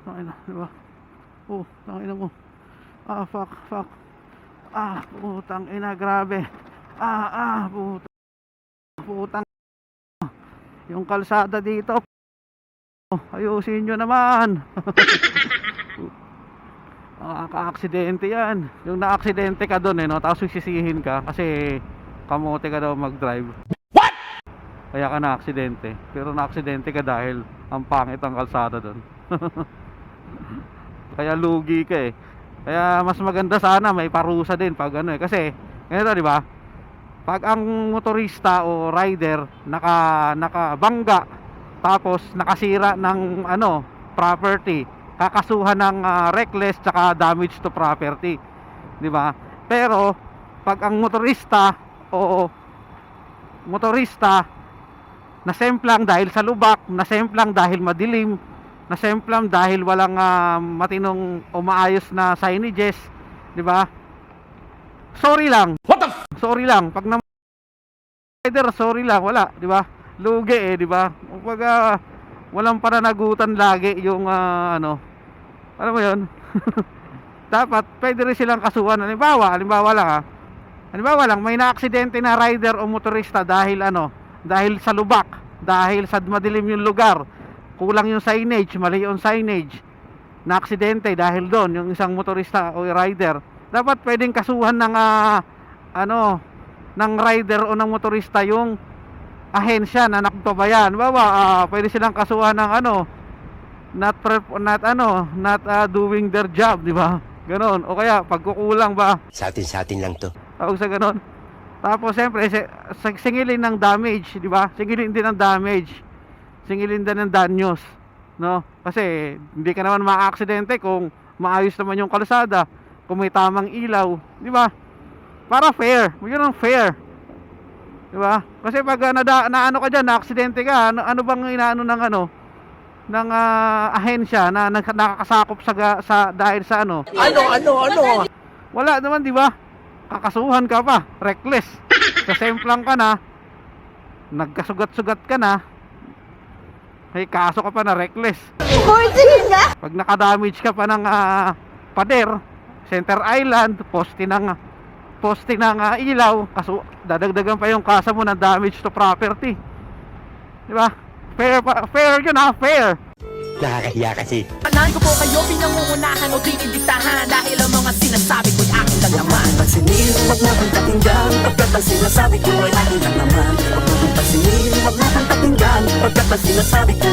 Tangina, diba? Oh, tangina mo. Fuck. Putang ina, grabe. Putang. Yung kalsada dito. Ayusin nyo naman. Nakaka-aksidente yan. Yung na-aksidente ka doon no? Tapos sisisihin ka kasi kamote ka daw mag-drive. What? Kaya ka na-aksidente. Pero na-aksidente ka dahil ang pangit ang kalsada doon. Kaya lugi ka eh. Kaya mas maganda sana may parusa din pag kasi ganito, di ba? Pag ang motorista o rider nakabangga tapos nakasira ng property, kakasuhan ng reckless tsaka damage to property, di ba? Pero pag ang motorista nasemplang dahil sa lubak, nasemplang dahil madilim, nasemplang dahil walang matinong o maayos na signages, di ba? Sorry lang. Sorry lang. Pag na rider, sorry lang, wala, di ba? Lugi eh, di ba? Kumbaga walang pananagutan lagi yung alam mo yun. Dapat pwede rin silang kasuhan. Halimbawa lang may na-aksidente na rider o motorista dahil dahil sa lubak, dahil sa madilim yung lugar, kulang yung signage, mali yung signage, na-aksidente dahil doon yung isang motorista o rider. Dapat pwedeng kasuhan ng ng rider o ng motorista yung ahensya na nagpabayan. Pwede silang kasuhan ng not doing their job, di ba? Ganon. O kaya pagkukulang ba? Sa atin lang to. Tawag sa ganon. Tapos siyempre singilin ng damage, di ba? Singilin din ng damage. Singilin din ng danyos, no? Kasi hindi ka naman ma-aksidente kung maayos naman yung kalsada, kung may tamang ilaw, di ba? Para fair. Yun ang fair. Di ba? Kasi pag naano ka diyan, na-aksidente ka, ano bang inaano ng ahensya na nakakasakop sa dahil sa ano? Wala naman, di ba? Kakasuhan ka pa, reckless. Kasemplang ka na, nagkasugat-sugat ka na, may kaso ka pa na reckless. Pag nakadamage ka pa ng pader, center island, poste ng ilaw, kaso dadagdagan pa yung kasa mo ng damage to property. Di ba? Fair yun fair. Nakakahiya kasi. Panahan ko po kayo pinangungunahan o dinidiktahan dahil ang mga sinasabi ko'y akin lang naman. Pansinin, wag na kong pakinggan pagkat ang sinasabi ko ay akin lang naman. Wag na kong pansinin, wag na kong pakinggan pagkat ang sinasabi ko